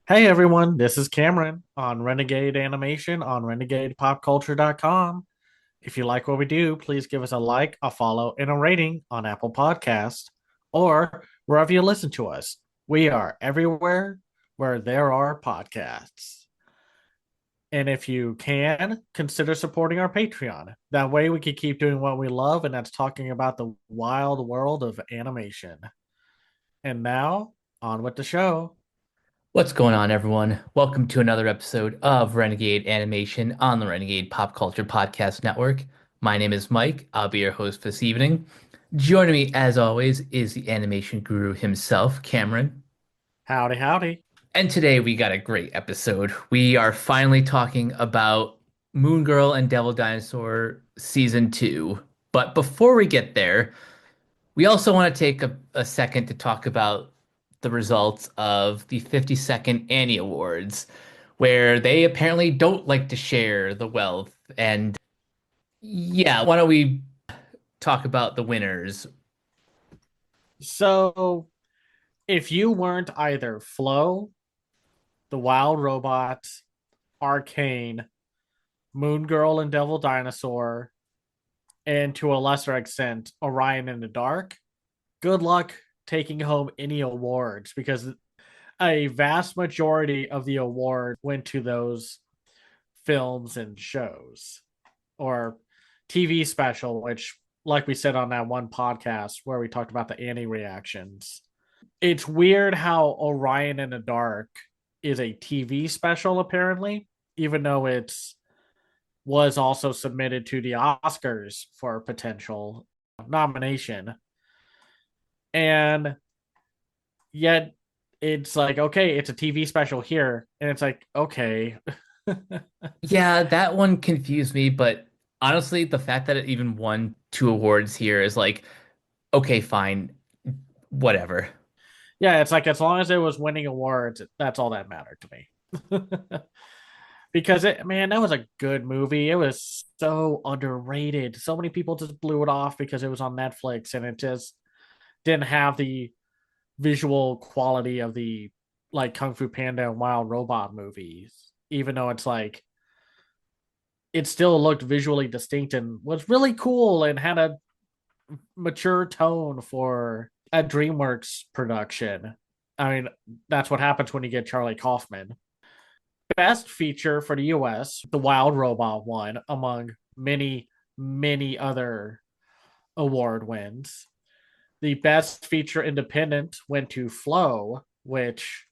Hey everyone, this is Cameron on Renegade Animation on renegadepopculture.com. If you like what we do, please give us a like, a follow, and a rating on Apple Podcasts or wherever you listen to us. We are everywhere where there are podcasts. And if you can, consider supporting our Patreon. That way we can keep doing what we love, and that's talking about the wild world of animation. And now, on with the show. What's going on, everyone? Welcome to another episode of Renegade Animation on the Renegade Pop Culture Podcast Network. My name is Mike. I'll be your host this evening. Joining me, as always, is the animation guru himself, Cameron. Howdy, howdy. And today we got a great episode. We are finally talking about Moon Girl and Devil Dinosaur Season 2. But before we get there, we also want to take a second to talk about the results of the 52nd Annie Awards, where they apparently don't like to share the wealth. And yeah, why don't we talk about the winners? So, if you weren't either Flo, The Wild Robot, Arcane, Moon Girl and Devil Dinosaur, and to a lesser extent, Orion in the Dark, good luck taking home any awards because a vast majority of the award went to those films and shows or TV special, which, like we said on that one podcast where we talked about the Annie reactions, it's weird how Orion in the Dark is a TV special apparently, even though it's was also submitted to the Oscars for potential nomination. And yet it's like, okay, it's a TV special here. And it's like, okay. Yeah, that one confused me, but honestly, the fact that it even won two awards here is like, okay, fine, whatever. Yeah, it's like as long as it was winning awards, that's all that mattered to me. Because man, that was a good movie. It was so underrated. So many people just blew it off because it was on Netflix and it just didn't have the visual quality of the like Kung Fu Panda and Wild Robot movies, even though it's like it still looked visually distinct and was really cool and had a mature tone for a DreamWorks production. I mean, that's what happens when you get Charlie Kaufman. Best feature for the US, the Wild Robot won among many, many other award wins. The best feature independent went to Flow, which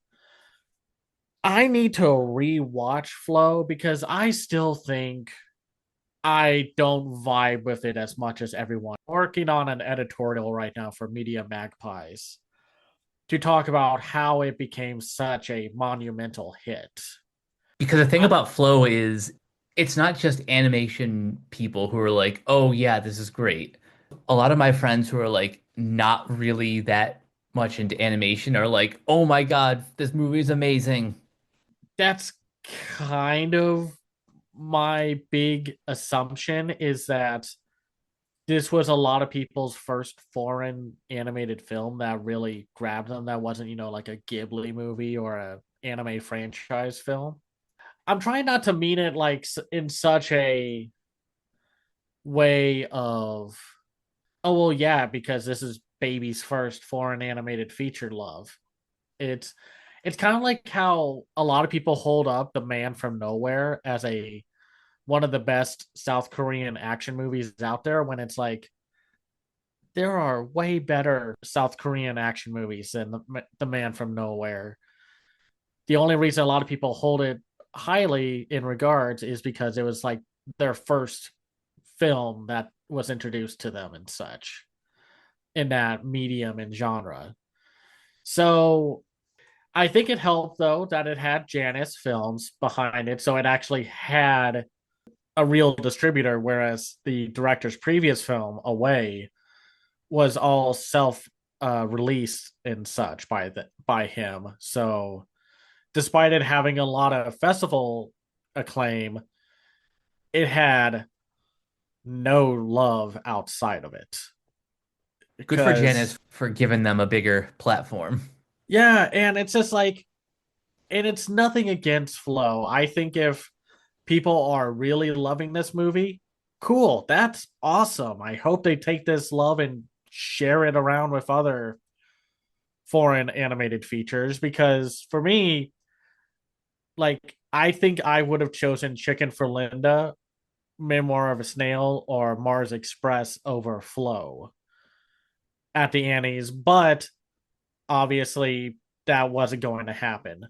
I need to rewatch Flow because I still think I don't vibe with it as much as everyone. I'm working on an editorial right now for Media Magpies to talk about how it became such a monumental hit. Because the thing about Flow is it's not just animation people who are like, oh yeah, this is great. A lot of my friends who are like not really that much into animation are like, oh my God, this movie is amazing. That's kind of my big assumption is that this was a lot of people's first foreign animated film that really grabbed them. That wasn't, like a Ghibli movie or a anime franchise film. I'm trying not to mean it like in such a way of, oh well, yeah, because this is baby's first foreign animated feature love. It's it's kind of like how a lot of people hold up The Man from Nowhere as a one of the best South Korean action movies out there when it's like there are way better South Korean action movies than the Man from Nowhere. The only reason a lot of people hold it highly in regards is because it was like their first film that was introduced to them and such in that medium and genre. So I think it helped though that it had Janus Films behind it, so it actually had a real distributor, whereas the director's previous film, Away, was all self released and such by him. So despite it having a lot of festival acclaim, it had no love outside of it. Good for Because Janice for giving them a bigger platform. yeah, and it's just like And it's nothing against Flow. I think if people are really loving this movie, cool. That's awesome. I hope they take this love and share it around with other foreign animated features because for me, like I think I would have chosen Chicken for Linda, Memoir of a Snail, or Mars Express over Flow at the Annies, but obviously that wasn't going to happen.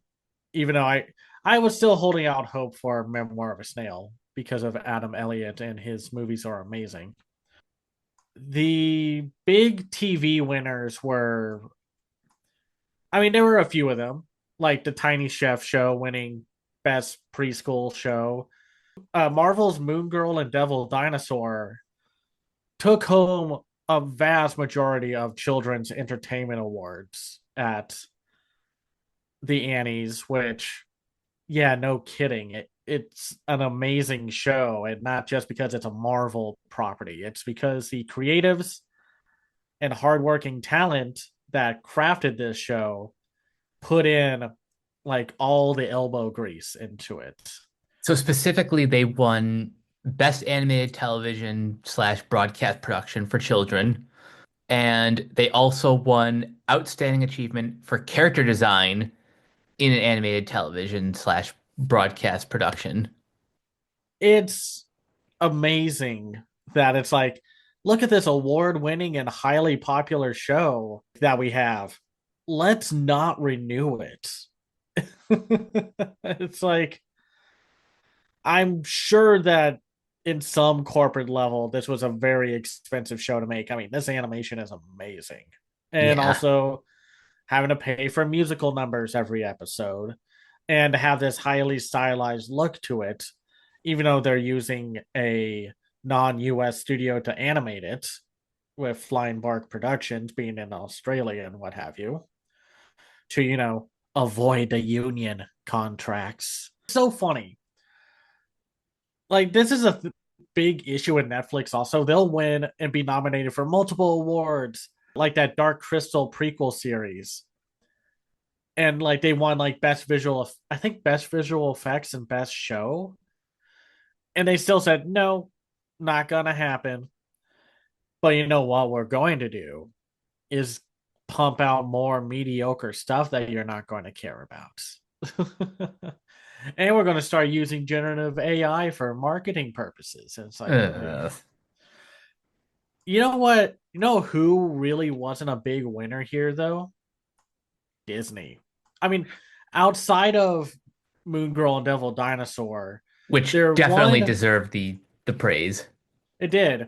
Even though I was still holding out hope for Memoir of a Snail because of Adam Elliott and his movies are amazing. The big TV winners were, I mean, there were a few of them, like the Tiny Chef show winning best preschool show. Marvel's Moon Girl and Devil Dinosaur took home a vast majority of children's entertainment awards at the Annies, which, yeah, no kidding. It's an amazing show, and not just because it's a Marvel property. It's because the creatives and hardworking talent that crafted this show put in like all the elbow grease into it. So specifically, they won Best Animated Television slash Broadcast Production for Children, and they also won Outstanding Achievement for Character Design in an Animated Television slash Broadcast Production. It's amazing that it's like, look at this award winning and highly popular show that we have. Let's not renew it. It's like, I'm sure that in some corporate level, this was a very expensive show to make. I mean, this animation is amazing. And Yeah. also having to pay for musical numbers every episode and to have this highly stylized look to it, even though they're using a non US studio to animate it with Flying Bark Productions being in Australia and what have you, to, avoid the union contracts. So funny. Like, this is a big issue with Netflix also. They'll win and be nominated for multiple awards, like that Dark Crystal prequel series. And like they won like I think best visual effects and best show. And they still said, no, not gonna happen. But you know what we're going to do is pump out more mediocre stuff that you're not going to care about. And we're going to start using generative AI for marketing purposes. And it's like, ugh. Ugh. You know what? You know who really wasn't a big winner here, though? Disney. I mean, outside of Moon Girl and Devil Dinosaur, Which there definitely one, deserved the praise. it did.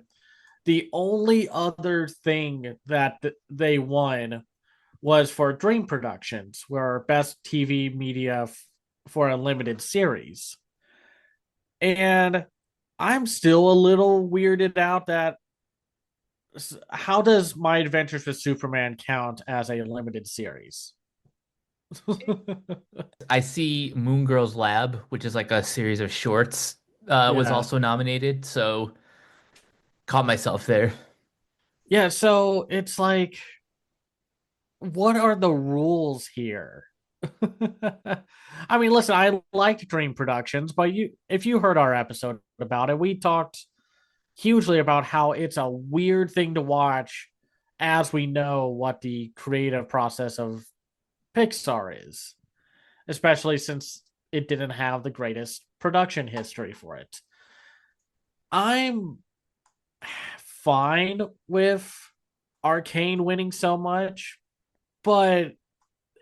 The only other thing that they won was for Dream Productions, where best TV media for a limited series. And I'm still a little weirded out that how does My Adventures with Superman count as a limited series? I see Moon Girl's Lab, which is like a series of shorts, was Yeah. also nominated, so caught myself there. Yeah, so it's like, what are the rules here? I mean, listen, I like Dream Productions, but if you heard our episode about it, we talked hugely about how it's a weird thing to watch as we know what the creative process of Pixar is, especially since it didn't have the greatest production history for it. I'm fine with Arcane winning so much, but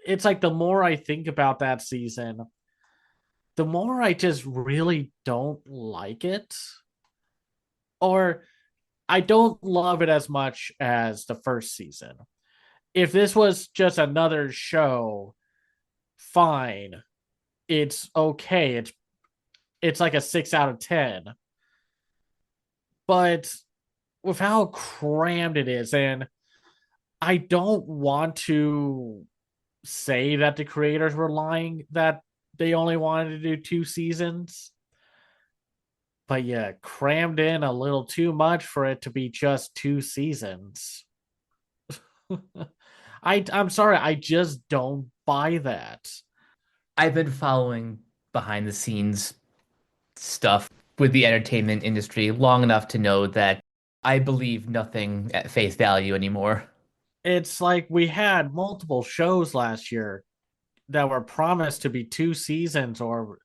it's like the more I think about that season, the more I just really don't like it. Or I don't love it as much as the first season. If this was just another show, fine. It's okay. It's like a 6 out of 10. But with how crammed it is, and I don't want to say that the creators were lying that they only wanted to do 2 seasons, but yeah, crammed in a little too much for it to be just 2 seasons. I'm sorry, I just don't buy that. I've been following behind the scenes stuff with the entertainment industry long enough to know that I believe nothing at face value anymore. It's like we had multiple shows last year that were promised to be 2 seasons or,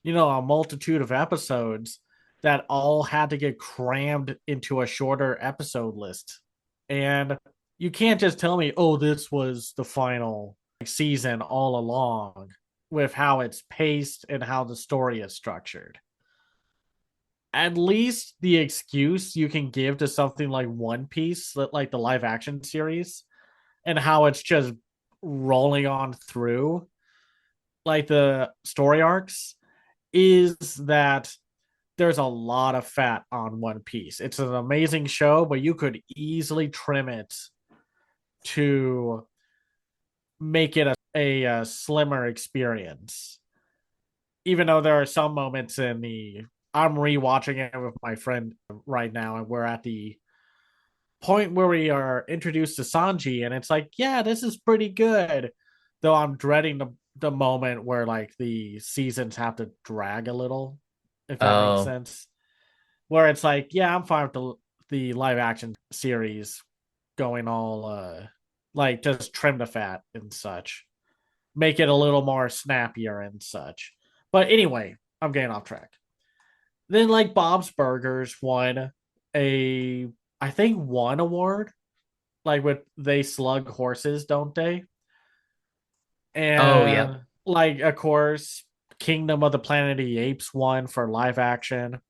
a multitude of episodes that all had to get crammed into a shorter episode list. And you can't just tell me, oh, this was the final season all along with how it's paced and how the story is structured. At least the excuse you can give to something like One Piece, like the live action series, and how it's just rolling on through, like the story arcs, is that there's a lot of fat on One Piece. It's an amazing show, but you could easily trim it to make it a slimmer experience. Even though there are some moments in the I'm rewatching it with my friend right now, and we're at the point where we are introduced to Sanji, and it's like, yeah, this is pretty good. Though I'm dreading the moment where like the seasons have to drag a little, if that makes Oh, sense. Where it's like, yeah, I'm fine with the live action series going all like just trim the fat and such, make it a little more snappier and such. But anyway, I'm getting off track. Then like Bob's Burgers won a I think one award, like with they slug horses, don't they? oh, yep. And like of course, Kingdom of the Planet of the Apes won for live action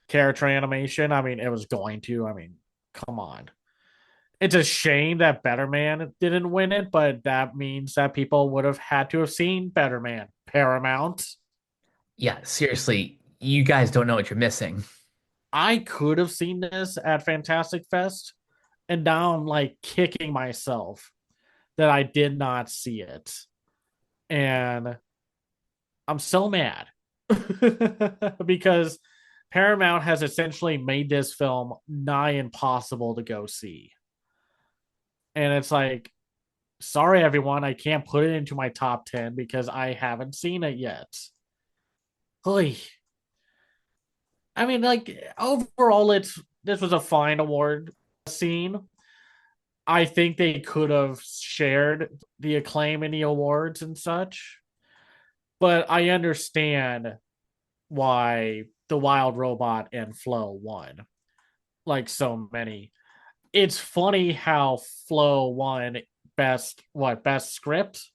character animation. I mean, it was going to. I mean, come on. It's a shame that Better Man didn't win it, but that means that people would have had to have seen Better Man. Paramount. Yeah, seriously, you guys don't know what you're missing. I could have seen this at Fantastic Fest, and now I'm like kicking myself that I did not see it. And I'm so mad because Paramount has essentially made this film nigh impossible to go see. And it's like, sorry, everyone, I can't put it into my top 10 because I haven't seen it yet. Oy. I mean, like, overall, this was a fine award scene. I think they could have shared the acclaim in the awards and such, but I understand why the Wild Robot and Flow won, like so many. It's funny how Flow won best script,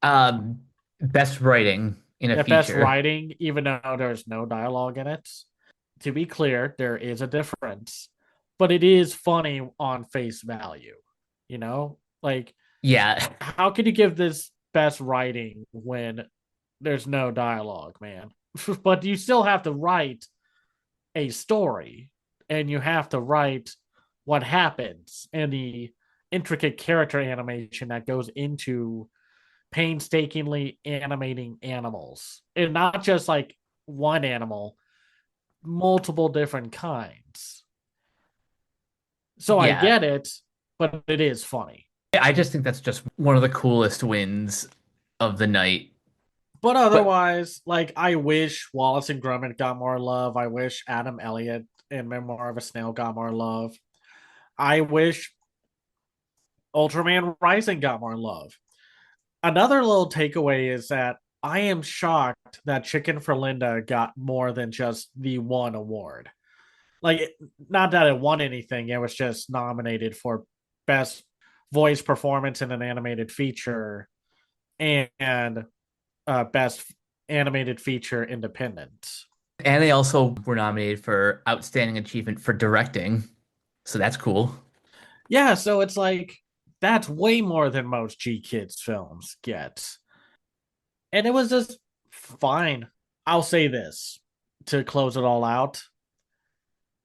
Um, Best writing in a yeah, best feature. writing, even though there's no dialogue in it. To be clear, there is a difference, but it is funny on face value. Like Yeah, how could you give this best writing when there's no dialogue, man? But you still have to write a story, and you have to write what happens and the intricate character animation that goes into painstakingly animating animals, and not just like one animal, multiple different kinds. So I yeah. get it, but it is funny. I just think that's just one of the coolest wins of the night. But But otherwise, like, I wish Wallace and Gromit got more love. I wish Adam Elliott in Memoir of a Snail got more love. I wish Ultraman Rising got more love. Another little takeaway is that I am shocked that Chicken for Linda got more than just the one award. Like, not that it won anything, it was just nominated for best voice performance in an animated feature and best animated feature independent. and they also were nominated for Outstanding Achievement for Directing. So that's cool. Yeah, so it's like that's way more than most G Kids films get. And it was just fine. I'll say this to close it all out.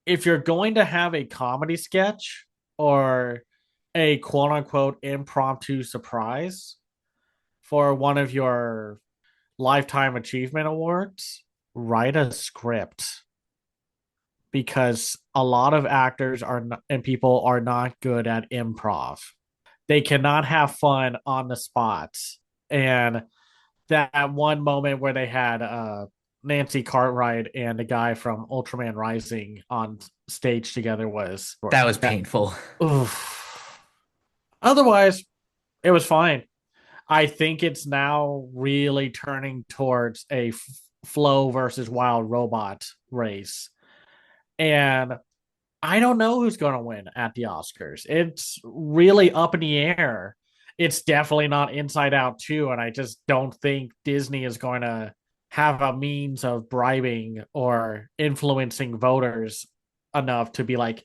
If you're going to have a comedy sketch or a quote unquote impromptu surprise for one of your lifetime achievement awards, write a script, because a lot of actors are not, and people are not good at improv. They cannot have fun on the spot, and that one moment where they had Nancy Cartwright and the guy from Ultraman Rising on stage together was That was that. painful. Oof. Otherwise, it was fine. I think it's now really turning towards a Flow versus Wild Robot race. And I don't know who's going to win at the Oscars. It's really up in the air. It's definitely not Inside Out 2. And I just don't think Disney is going to have a means of bribing or influencing voters enough to be like,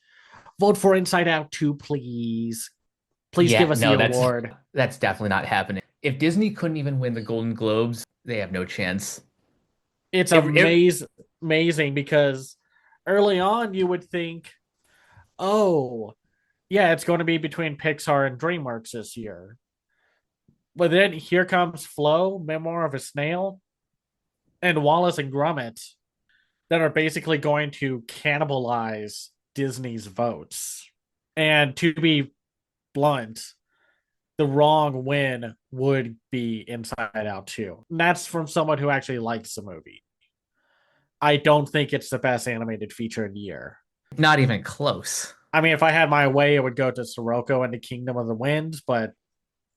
vote for Inside Out 2, please. Please give Yeah, us the no, that's award. that's definitely not happening. If Disney couldn't even win the Golden Globes, they have no chance. It's It amazing because early on you would think, oh, yeah, it's going to be between Pixar and DreamWorks this year. But then here comes Flow, Memoir of a Snail, and Wallace and Gromit that are basically going to cannibalize Disney's votes. And to be blunt, the wrong win would be Inside Out 2. And that's from someone who actually likes the movie. I don't think it's the best animated feature in the year. not even close. I mean, if I had my way, it would go to Sirocco and the Kingdom of the Winds, but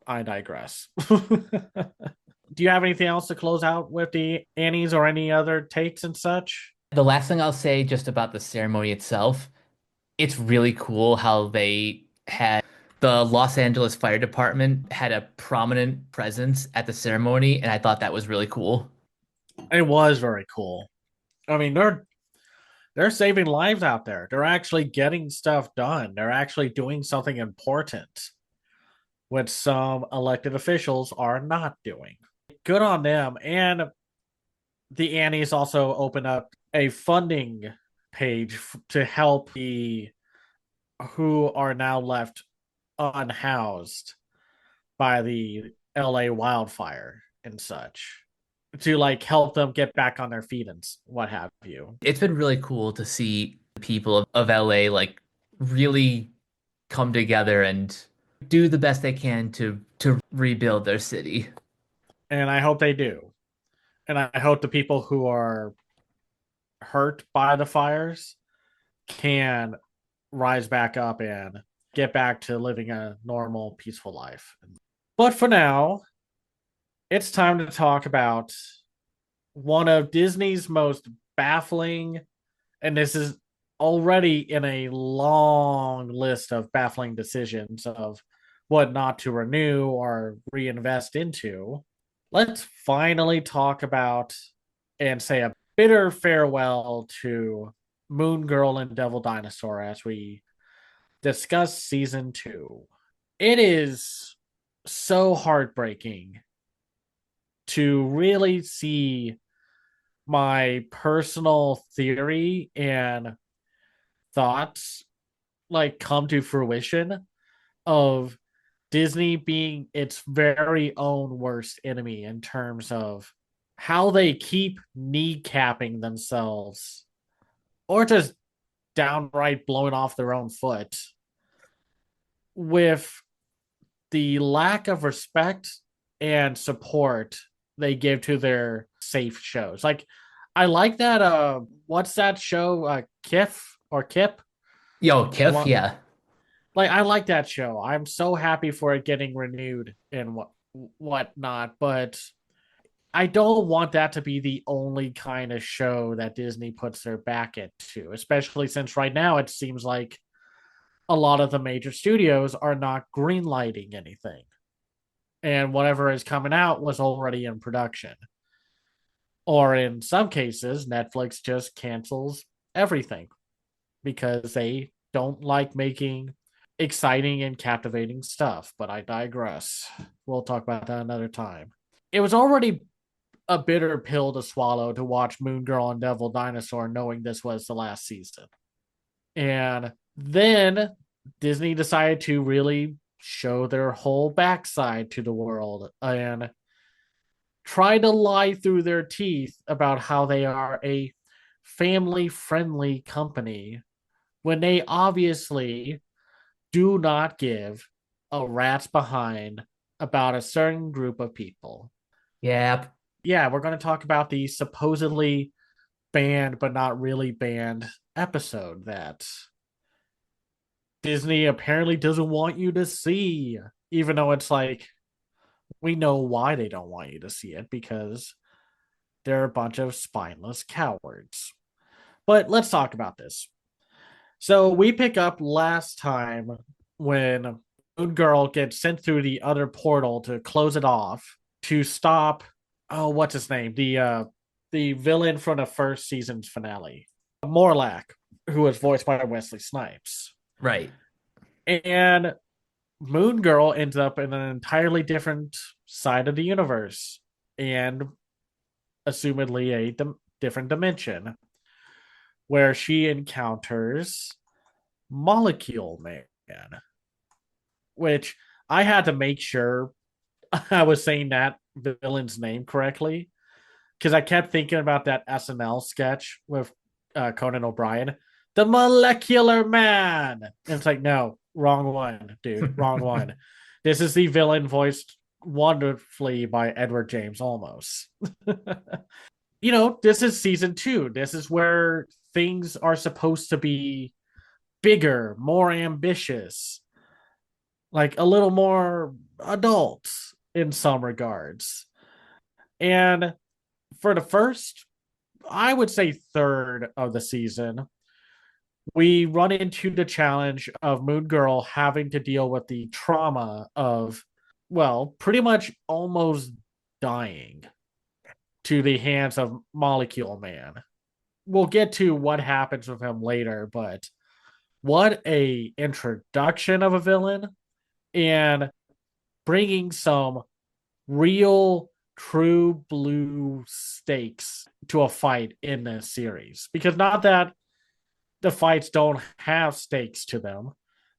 I digress. Do you have anything else to close out with the Annies or any other takes and such? The last thing I'll say just about the ceremony itself, it's really cool how they had the Los Angeles Fire Department had a prominent presence at the ceremony, and I thought that was really cool. It was very cool. I mean, they're saving lives out there. They're actually getting stuff done. They're actually doing something important, which some elected officials are not doing. Good on them. And the Annies also open up a funding page to help the who are now left unhoused by the LA wildfire and such to like help them get back on their feet and what have you. It's been really cool to see people of LA like really come together and do the best they can to rebuild their city. And I hope they do. And I hope the people who are hurt by the fires can rise back up and get back to living a normal, peaceful life. But for now, it's time to talk about one of Disney's most baffling, and this is already in a long list of baffling decisions of what not to renew or reinvest into. Let's finally talk about and say a bitter farewell to Moon Girl and Devil Dinosaur as we discuss season 2. It is so heartbreaking to really see my personal theory and thoughts like come to fruition of Disney being its very own worst enemy in terms of how they keep kneecapping themselves or just downright blowing off their own foot with the lack of respect and support they give to their safe shows. Like I like that what's that show Kif or Kip? Yo, The Kiff, one yeah. like I like that show. I'm so happy for it getting renewed and whatnot, but I don't want that to be the only kind of show that Disney puts their back into, especially since right now it seems like a lot of the major studios are not greenlighting anything. And whatever is coming out was already in production. Or in some cases, Netflix just cancels everything because they don't like making exciting and captivating stuff. But I digress. We'll talk about that another time. It was already a bitter pill to swallow to watch Moon Girl and Devil Dinosaur knowing this was the last season. And then Disney decided to really show their whole backside to the world and try to lie through their teeth about how they are a family friendly company when they obviously do not give a rat's behind about a certain group of people. Yeah. Yeah, we're going to talk about the supposedly banned but not really banned episode that Disney apparently doesn't want you to see, even though it's like we know why they don't want you to see it because they're a bunch of spineless cowards. But let's talk about this. So we pick up last time when Moon Girl gets sent through the other portal to close it off to stop, oh, what's his name? The villain from the first season's finale. Morlack, who was voiced by Wesley Snipes. Right. And Moon Girl ends up in an entirely different side of the universe and assumedly a different dimension where she encounters Molecule Man, which I had to make sure I was saying that villain's name correctly because I kept thinking about that SNL sketch with Conan O'Brien, the Molecular Man. And it's like, no, wrong one, dude, wrong one. This is the villain voiced wonderfully by Edward James Olmos. This is season 2. This is where things are supposed to be bigger, more ambitious, like a little more adult in some regards. And for the first, I would say third of the season, we run into the challenge of Moon Girl having to deal with the trauma of, well, pretty much almost dying to the hands of Molecule Man. We'll get to what happens with him later, but what a introduction of a villain and bringing some real true blue stakes to a fight in this series. Because not that the fights don't have stakes to them,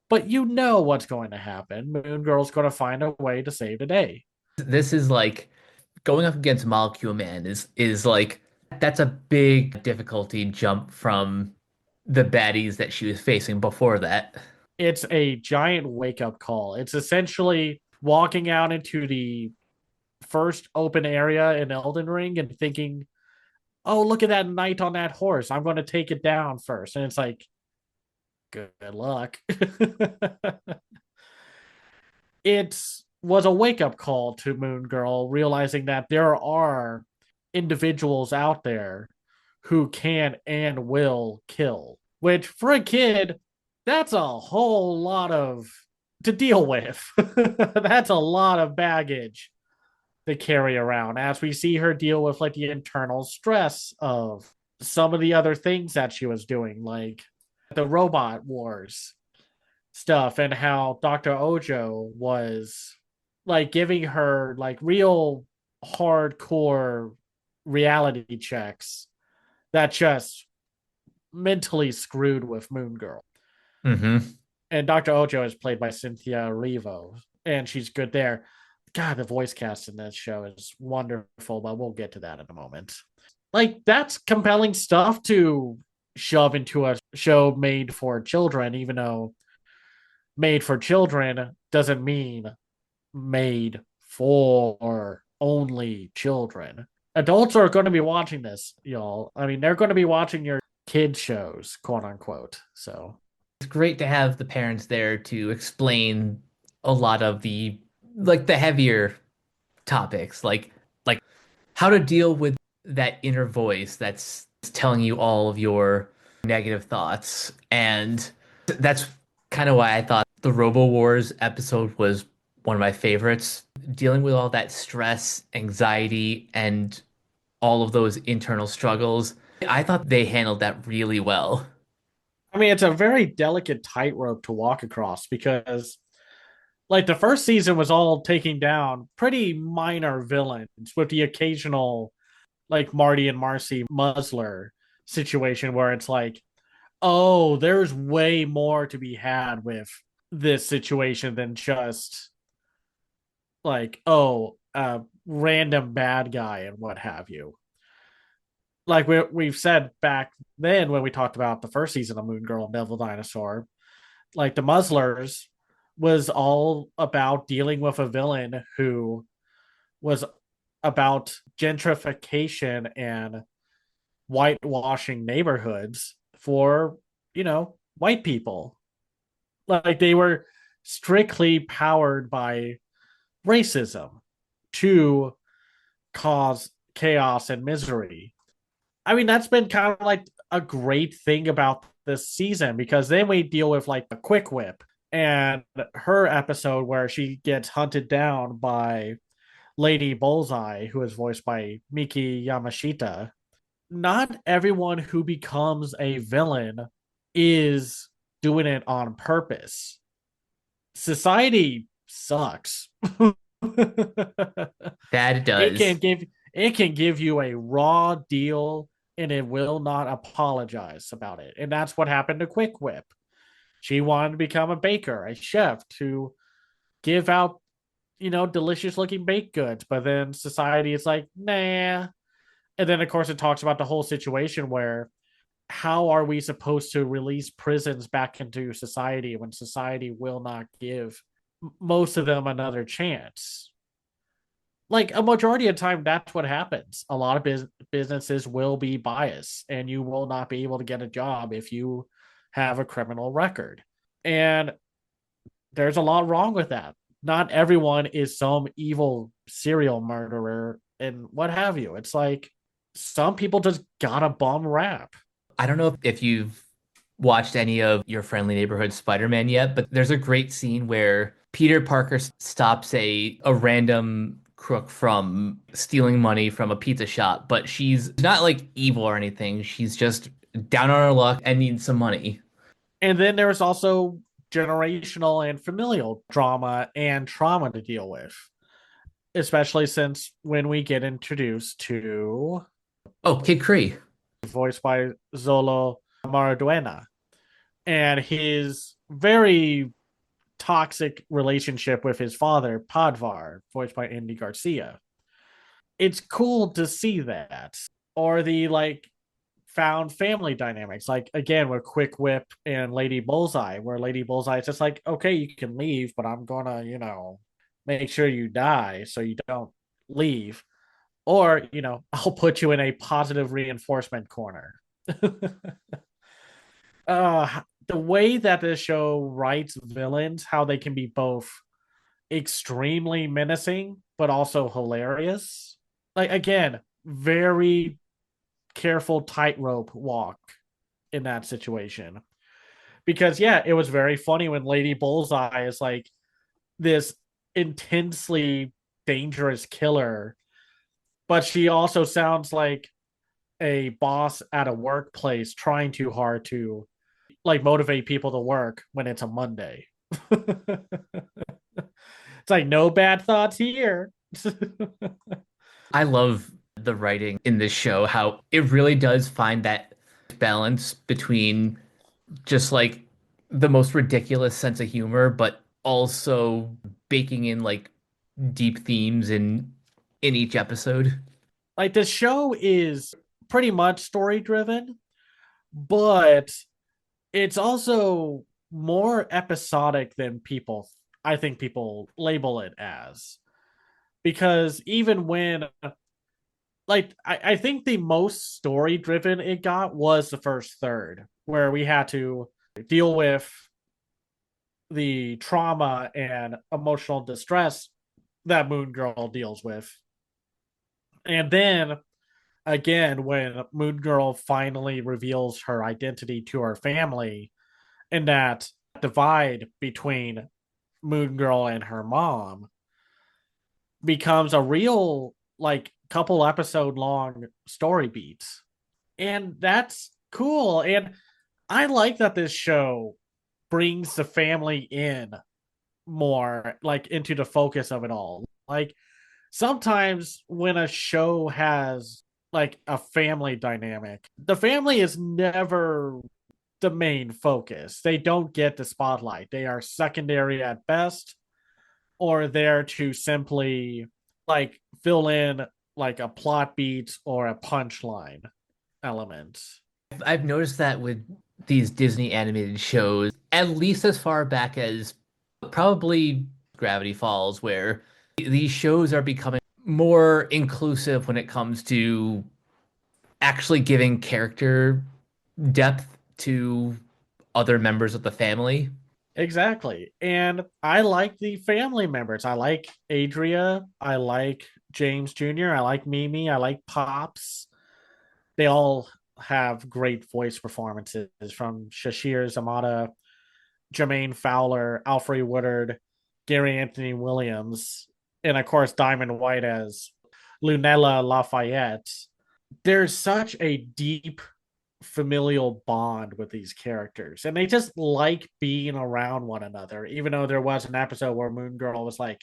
but you know what's going to happen. Moon Girl's going to find a way to save the day. This is like going up against Molecule Man is like that's a big difficulty jump from the baddies that she was facing before that. It's a giant wake up call. It's essentially walking out into the first open area in Elden Ring and thinking, oh, look at that knight on that horse. I'm going to take it down first. And it's like, good luck. It was a wake up call to Moon Girl, realizing that there are individuals out there who can and will kill, which for a kid, that's a whole lot of to deal with. That's a lot of baggage to carry around as we see her deal with like the internal stress of some of the other things that she was doing, like the robot wars stuff and how Dr. Ojo was like giving her like real hardcore reality checks that just mentally screwed with Moon Girl. Hmm. And Dr. Ojo is played by Cynthia Erivo, and she's good there. God, the voice cast in this show is wonderful, but we'll get to that in a moment. Like, that's compelling stuff to shove into a show made for children, even though made for children doesn't mean made for only children. Adults are going to be watching this, y'all. I mean, they're going to be watching your kid shows, quote unquote. So It's great to have the parents there to explain a lot of the heavier topics, like how to deal with that inner voice that's telling you all of your negative thoughts. And that's kind of why I thought the Robo Wars episode was one of my favorites. Dealing with all that stress, anxiety, and all of those internal struggles. I thought they handled that really well. I mean, it's a very delicate tightrope to walk across because, like, the first season was all taking down pretty minor villains with the occasional, like, Marty and Marcy Muzzler situation where it's like, oh, there's way more to be had with this situation than just, like, oh, a random bad guy and what have you. Like we've said back then when we talked about the first season of Moon Girl and Devil Dinosaur, like the Muzzlers was all about dealing with a villain who was about gentrification and whitewashing neighborhoods for, white people. Like they were strictly powered by racism to cause chaos and misery. I mean, that's been kind of like a great thing about this season because then we deal with like a quick whip and her episode where she gets hunted down by Lady Bullseye, who is voiced by Miki Yamashita. Not everyone who becomes a villain is doing it on purpose. Society sucks. That it it can does. give it can give you a raw deal and it will not apologize about it. And that's what happened to Quick Whip. She wanted to become a baker, a chef to give out, delicious looking baked goods, but then society is like, nah. And then of course it talks about the whole situation where how are we supposed to release prisons back into society when society will not give most of them another chance? Like a majority of the time, that's what happens. A lot of businesses will be biased and you will not be able to get a job if you have a criminal record. And there's a lot wrong with that. Not everyone is some evil serial murderer and what have you. It's like some people just got a bum rap. I don't know if you've watched any of Your Friendly Neighborhood Spider-Man yet, but there's a great scene where Peter Parker stops a random crook from stealing money from a pizza shop, but she's not like evil or anything. She's just down on her luck and needs some money. And then there's also generational and familial drama and trauma to deal with, especially since when we get introduced to Oh, Kid Cree. voiced by Zolo Maraduena and his very toxic relationship with his father, Padvar, voiced by Andy Garcia. It's cool to see that. Or the like found family dynamics, like again with Quick Whip and Lady Bullseye, where Lady Bullseye is just like, okay, you can leave, but I'm gonna, make sure you die so you don't leave. Or, I'll put you in a positive reinforcement corner. The way that this show writes villains, how they can be both extremely menacing but also hilarious. Like again, very careful tightrope walk in that situation. Because yeah, it was very funny when Lady Bullseye is like this intensely dangerous killer, but she also sounds like a boss at a workplace trying too hard to like motivate people to work when it's a Monday. It's like no bad thoughts here. I love the writing in this show, how it really does find that balance between just like the most ridiculous sense of humor, but also baking in like deep themes in each episode. Like the show is pretty much story driven, but it's also more episodic than I think people label it as. Because even when like I think the most story driven it got was the first third, where we had to deal with the trauma and emotional distress that Moon Girl deals with. And then again, when Moon Girl finally reveals her identity to her family, and that divide between Moon Girl and her mom becomes a real like couple episode long story beats. And that's cool. And I like that this show brings the family in more like into the focus of it all. Like sometimes when a show has like a family dynamic, the family is never the main focus. They don't get the spotlight. They are secondary at best or there to simply like fill in like a plot beat or a punchline element. I've noticed that with these Disney animated shows, at least as far back as probably Gravity Falls, where these shows are becoming more inclusive when it comes to actually giving character depth to other members of the family. Exactly. And I like the family members. I like Adria. I like James Jr. I like Mimi. I like Pops. They all have great voice performances from Shashir Zamata, Jermaine Fowler, Alfred Woodard, Gary Anthony Williams, and of course Diamond White as Lunella Lafayette. There's such a deep familial bond with these characters, and they just like being around one another. Even though there was an episode where Moon Girl was like,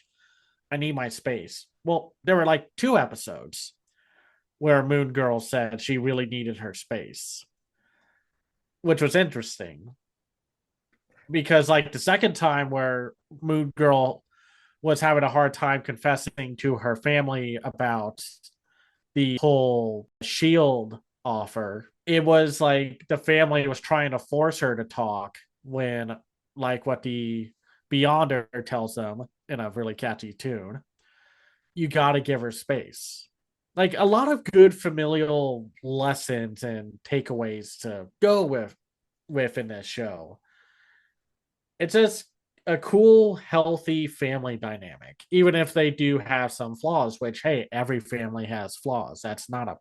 "I need my space." Well, there were like two episodes where Moon Girl said she really needed her space, which was interesting because like the second time where Moon Girl was having a hard time confessing to her family about the whole shield offer, it was like the family was trying to force her to talk when like what the Beyonder tells them in a really catchy tune, you got to give her space. Like a lot of good familial lessons and takeaways to go with in this show. It's just a cool, healthy family dynamic, even if they do have some flaws, which, hey, every family has flaws. That's not a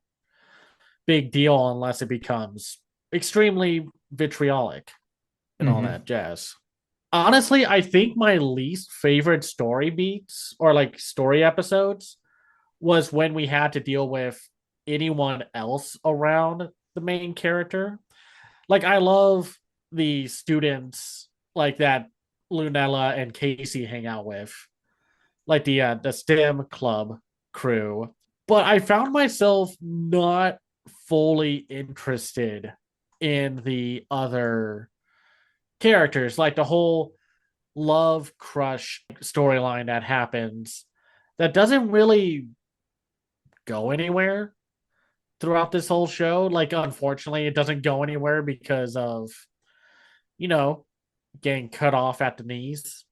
big deal unless it becomes extremely vitriolic and all Hmm. that jazz. Honestly, I think my least favorite story beats or like story episodes was when we had to deal with anyone else around the main character. Like, I love the students like that Lunella and Casey hang out with, like the STEM club crew. But I found myself not fully interested in the other characters, like the whole love crush storyline that happens that doesn't really go anywhere throughout this whole show. Like, unfortunately, it doesn't go anywhere because of, you know, getting cut off at the knees.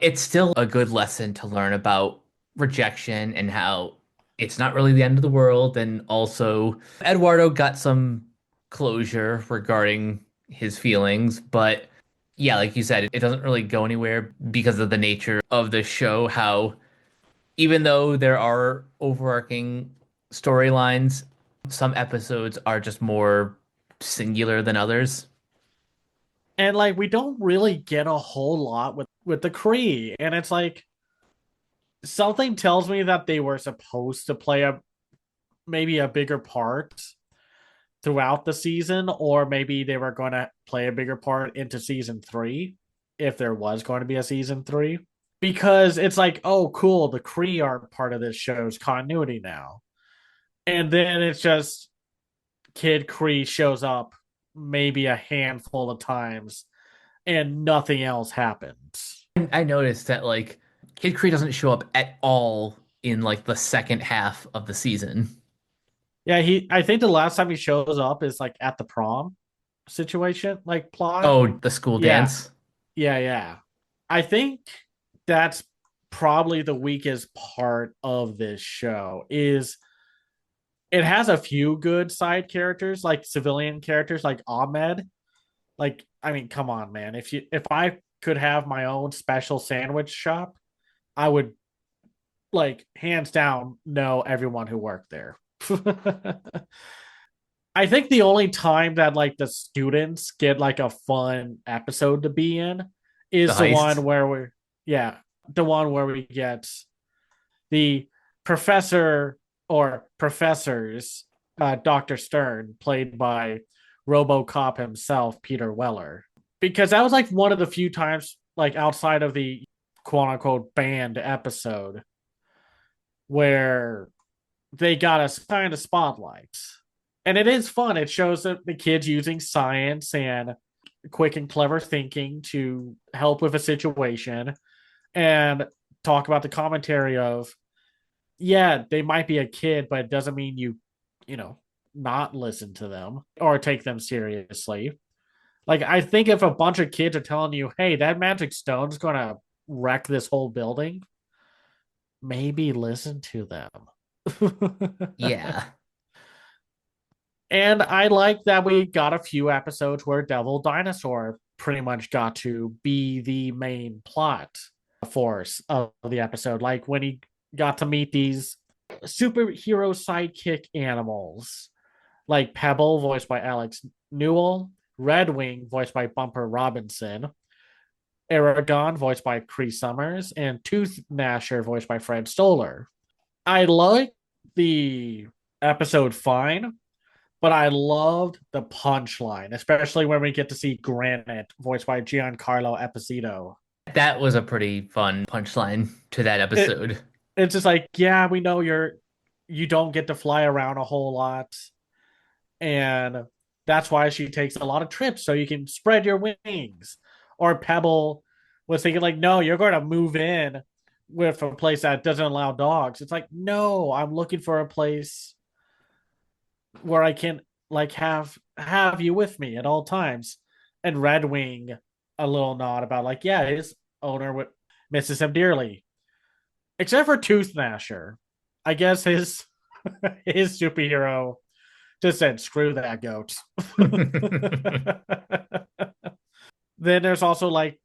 It's still a good lesson to learn about rejection and how it's not really the end of the world. And also, Eduardo got some closure regarding his feelings, but yeah, like you said, it doesn't really go anywhere because of the nature of the show, how even though there are overarching storylines, some episodes are just more singular than others. And like we don't really get a whole lot with the Kree. And it's like something tells me that they were supposed to play a maybe a bigger part throughout the season, or maybe they were going to play a bigger part into season three if there was going to be a season three. Because it's like, oh, cool, the Kree are part of this show's continuity now. And then it's just Kid Kree shows up maybe a handful of times and nothing else happens. I noticed that like Kid Kree doesn't show up at all in like the second half of the season. Yeah, I think the last time he shows up is like at the prom situation, like plot. Oh, the school Yeah, dance. yeah. I think that's probably the weakest part of this show is it has a few good side characters, like civilian characters like Ahmed. Like, I mean, come on, man. If I could have my own special sandwich shop, I would like hands down know everyone who worked there. I think the only time that like the students get like a fun episode to be in The is the one heist. where we're yeah, the one where we get the professor or professors, Dr. Stern, played by RoboCop himself, Peter Weller. Because that was like one of the few times, like outside of the quote unquote banned episode, where they got us kind of spotlight. And it is fun. It shows that the kids using science and quick and clever thinking to help with a situation and talk about the commentary of, yeah, they might be a kid, but it doesn't mean you know, not listen to them or take them seriously. Like, I think if a bunch of kids are telling you, hey, that magic stone's going to wreck this whole building, maybe listen to them. Yeah. And I like that we got a few episodes where Devil Dinosaur pretty much got to be the main plot force of the episode. Like when he got to meet these superhero sidekick animals, like Pebble, voiced by Alex Newell, Red Wing, voiced by Bumper Robinson, Aragon, voiced by Cree Summers, and Tooth Gnasher, voiced by Fred Stoller. I like the episode fine, but I loved the punchline, especially when we get to see Granite, voiced by Giancarlo Esposito. That was a pretty fun punchline to that It episode. it's just like, yeah, we know you don't get to fly around a whole lot, and that's why she takes a lot of trips so you can spread your wings. Or Pebble was thinking like, no, you're going to move in with a place that doesn't allow dogs. It's like, no, I'm looking for a place where I can like have you with me at all times. And Red Wing, a little nod about like, yeah, his owner misses him dearly, except for Tooth Gnasher. I guess his his superhero just said, "Screw that goat." Then there's also like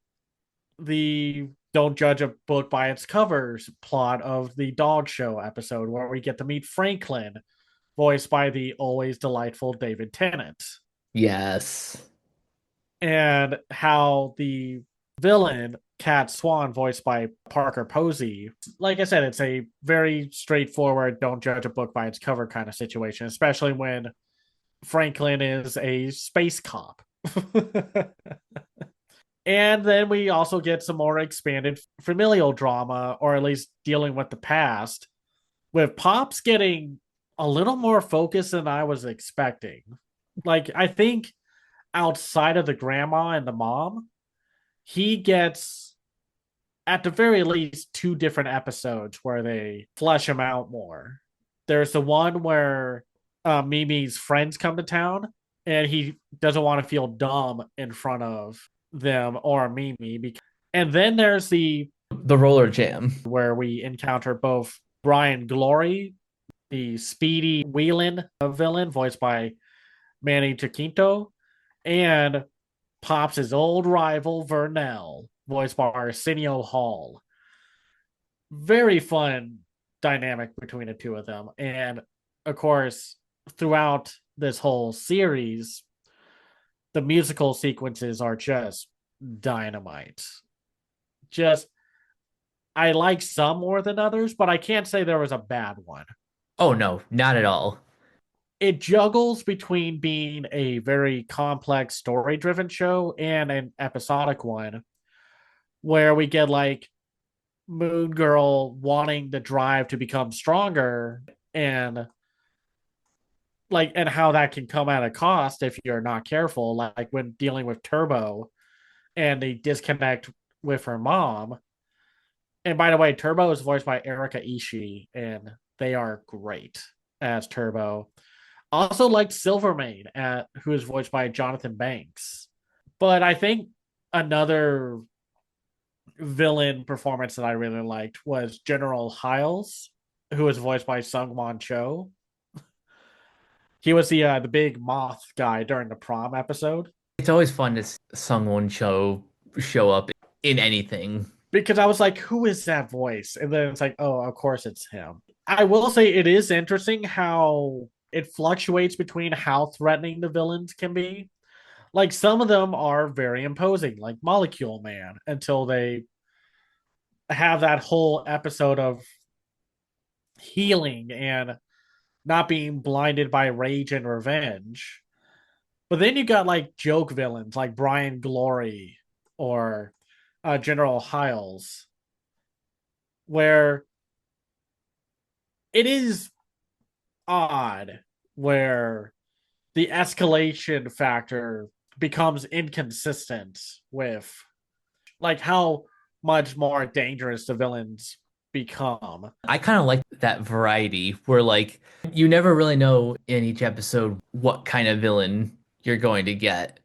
the "Don't judge a book by its covers" plot of the dog show episode where we get to meet Franklin, voiced by the always delightful David Tennant, Yes. and how the villain Cat Swan, voiced by Parker Posey. Like I said, it's a very straightforward "don't judge a book by its cover" kind of situation, especially when Franklin is a space cop. And then we also get some more expanded familial drama, or at least dealing with the past, with Pops getting a little more focus than I was expecting. Like, I think outside of the grandma and the mom, he gets at the very least two different episodes where they flesh him out more. There's the one where Mimi's friends come to town and he doesn't want to feel dumb in front of them or Mimi. And then there's the The roller jam. where we encounter both Brian Glory, the speedy Whelan villain, voiced by Manny Chiquinto, and Pops' old rival Vernell, voiced by Arsenio Hall. Very fun dynamic between the two of them. And of course, throughout this whole series, the musical sequences are just dynamite. Just, I like some more than others, but I can't say there was a bad one. Oh no, not at all. It juggles between being a very complex story driven show and an episodic one where we get like Moon Girl wanting the drive to become stronger, and how that can come at a cost if you're not careful, like when dealing with Turbo and the disconnect with her mom. And by the way, Turbo is voiced by Erika Ishii, and they are great as Turbo. Also liked Silvermane, who is voiced by Jonathan Banks. But I think another villain performance that I really liked was General Hiles, who was voiced by Sungwon Cho. He was the big moth guy during the prom episode. It's always fun to see someone show up in anything. Because I was like, who is that voice? And then it's like, oh, of course it's him. I will say it is interesting how it fluctuates between how threatening the villains can be. Like some of them are very imposing, like Molecule Man, until they have that whole episode of healing and not being blinded by rage and revenge. But then you got like joke villains like Brian Glory or General Hiles, where it is odd, where the escalation factor becomes inconsistent with like how much more dangerous the villains become. I kind of like that variety where like you never really know in each episode what kind of villain you're going to get.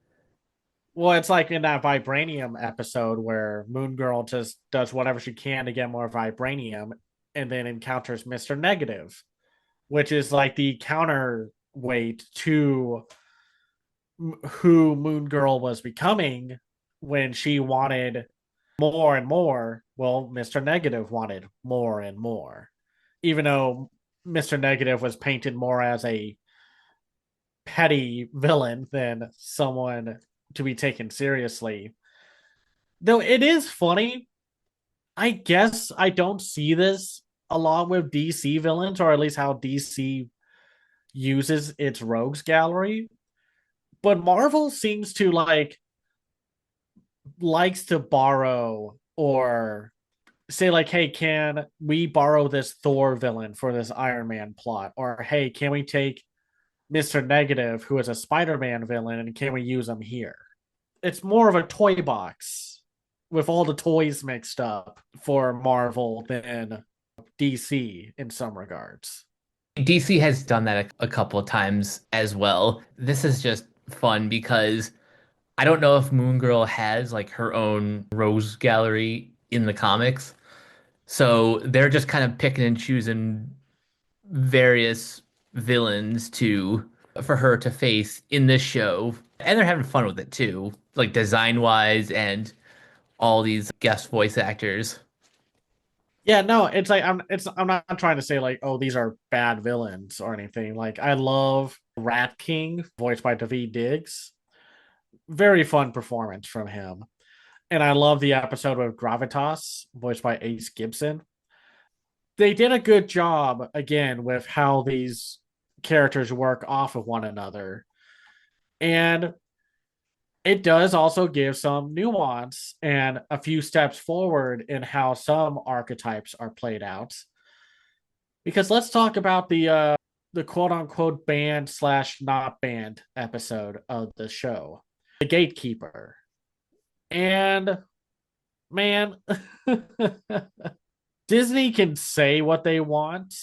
Well, it's like in that Vibranium episode where Moon Girl just does whatever she can to get more Vibranium, and then encounters Mr. Negative, which is like the counterweight to who Moon Girl was becoming when she wanted more and more. Well, Mr. Negative wanted more and more, even though Mr. Negative was painted more as a petty villain than someone to be taken seriously. Though it is funny, I guess I don't see this along with DC villains, or at least how DC uses its rogues gallery. But Marvel seems to likes to borrow or say like, hey, can we borrow this Thor villain for this Iron Man plot? Or hey, can we take Mr. Negative, who is a Spider-Man villain, and can we use him here? It's more of a toy box with all the toys mixed up for Marvel than DC in some regards. DC has done that a couple of times as well. This is just fun because I don't know if Moon Girl has like her own rose gallery in the comics. So they're just kind of picking and choosing various villains to for her to face in this show. And they're having fun with it too, like design wise and all these guest voice actors. Yeah, no, I'm not trying to say like, oh, these are bad villains or anything. Like I love Rat King, voiced by Daveed Diggs. Very fun performance from him. And I love the episode with Gravitas, voiced by Ace Gibson. They did a good job again with how these characters work off of one another. And it does also give some nuance and a few steps forward in how some archetypes are played out. Because let's talk about the quote unquote banned slash not banned episode of the show, the Gatekeeper. And man, Disney can say what they want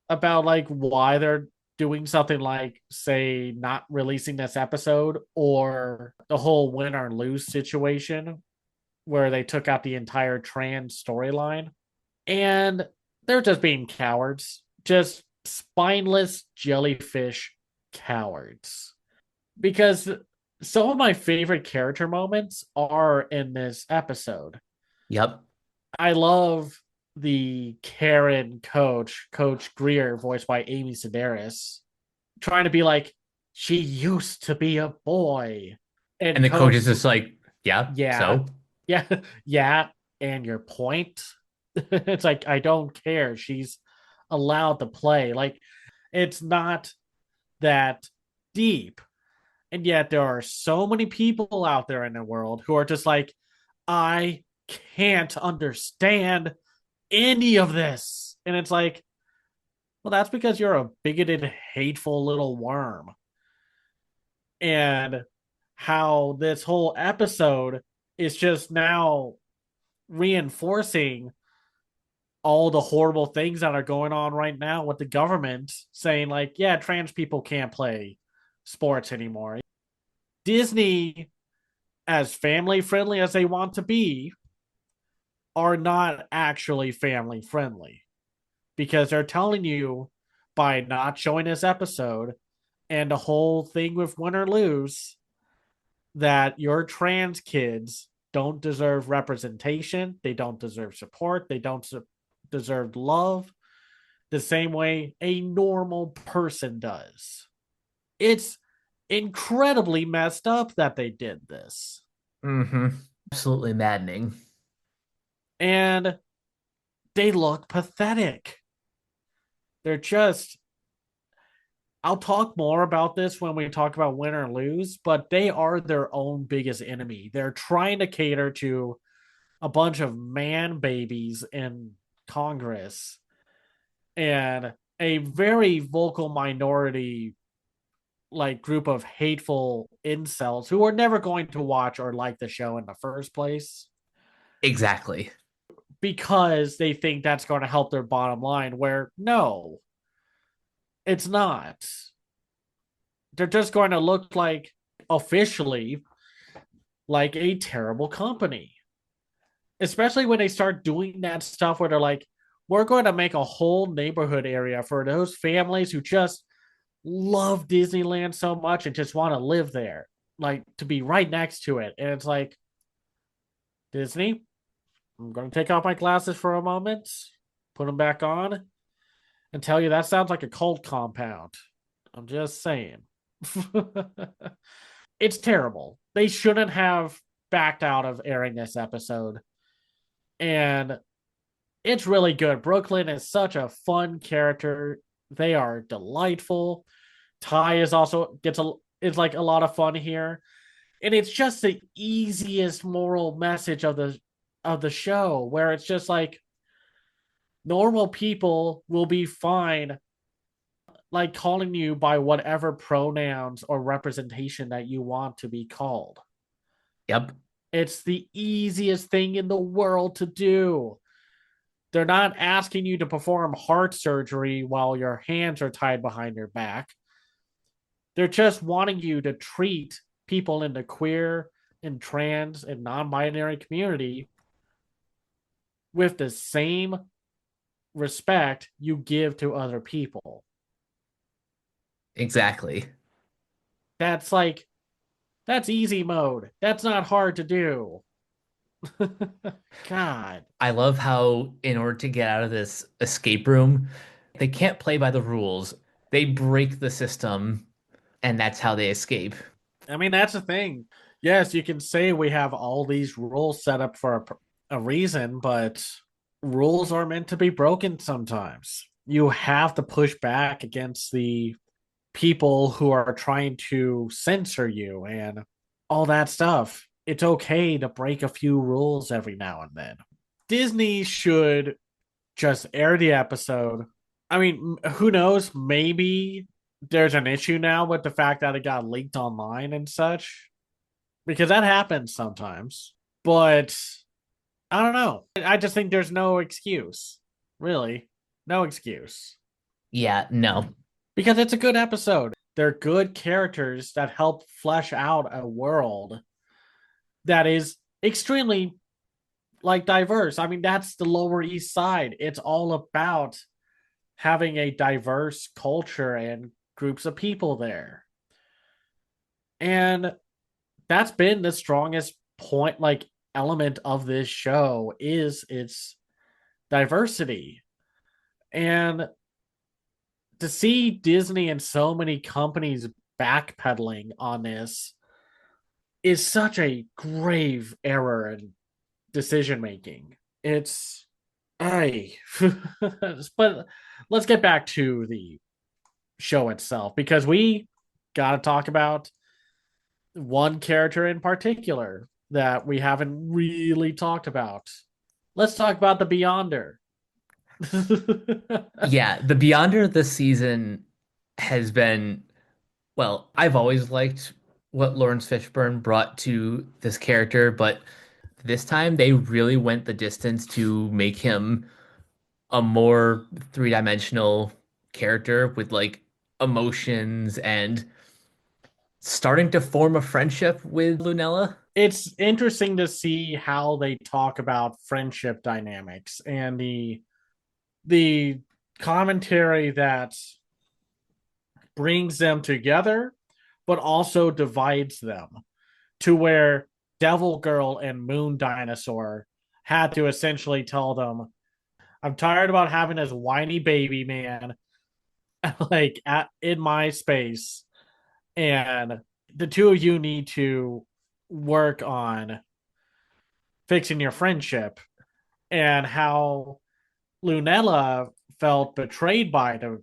about like why they're doing something like say not releasing this episode or the whole win or lose situation where they took out the entire trans storyline, and they're just being cowards, just spineless jellyfish cowards. Because some of my favorite character moments are in this episode. Yep. I love the Karen Coach Greer, voiced by Amy Sedaris, trying to be like, she used to be a boy. And And the coach is Coach, just like, yeah, yeah, so yeah, yeah. And your point? It's like, I don't care. She's allowed to play. Like, it's not that deep. And yet, there are so many people out there in the world who are just like, I can't understand any of this. And it's like, well, that's because you're a bigoted, hateful little worm. And how this whole episode is just now reinforcing all the horrible things that are going on right now with the government saying, like, yeah, trans people can't play sports anymore. Disney, as family friendly as they want to be, are not actually family friendly because they're telling you by not showing this episode and the whole thing with win or lose that your trans kids don't deserve representation, they don't deserve support, they don't deserve love the same way a normal person does. It's incredibly messed up that they did this. hmm absolutely maddening. And they look pathetic. They're just, I'll talk more about this when we talk about win or lose, but they are their own biggest enemy. They're trying to cater to a bunch of man babies in Congress and a very vocal minority like group of hateful incels who are never going to watch or like the show in the first place Exactly. because they think that's going to help their bottom line, where no, it's not. They're just going to look like officially like a terrible company, especially when they start doing that stuff where they're like, we're going to make a whole neighborhood area for those families who just love Disneyland so much and just want to live there, like to be right next to it. And it's like, Disney, I'm going to take off my glasses for a moment, put them back on, and tell you that sounds like a cult compound. I'm just saying. It's terrible. They shouldn't have backed out of airing this episode. And it's really good. Brooklyn is such a fun character. They are delightful. Ty is also gets a is like a lot of fun here. And it's just the easiest moral message of the show where it's just like normal people will be fine like calling you by whatever pronouns or representation that you want to be called. Yep, It's the easiest thing in the world to do. They're not asking you to perform heart surgery while your hands are tied behind your back. They're just wanting you to treat people in the queer and trans and non binary community with the same respect you give to other people. exactly. That's like, that's easy mode. That's not hard to do. God. I love how, in order to get out of this escape room, they can't play by the rules. They break the system, and that's how they escape. I mean, that's the thing. Yes, you can say we have all these rules set up for a reason, but rules are meant to be broken sometimes. You have to push back against the people who are trying to censor you and all that stuff. It's okay to break a few rules every now and then. Disney should just air the episode. I mean, who knows? Maybe there's an issue now with the fact that it got leaked online and such, because that happens sometimes. But I don't know. I just think there's no excuse, really. No excuse. Yeah, no. Because it's a good episode. They're good characters that help flesh out a world that is extremely like diverse. I mean, that's the Lower East Side. It's all about having a diverse culture and groups of people there. And that's been the strongest point, like element of this show is its diversity. And to see Disney and so many companies backpedaling on this is such a grave error in decision making. It's I but let's get back to the show itself because we got to talk about one character in particular that we haven't really talked about. Let's talk about the Beyonder. Yeah, the Beyonder this season has been, well, I've always liked what Lawrence Fishburne brought to this character, but this time they really went the distance to make him a more three-dimensional character with like emotions and starting to form a friendship with Lunella. It's interesting to see how they talk about friendship dynamics and the commentary that brings them together but also divides them to where Devil Girl and Moon Dinosaur had to essentially tell them, I'm tired about having this whiny baby man like in my space, and the two of you need to work on fixing your friendship. And how Lunella felt betrayed by the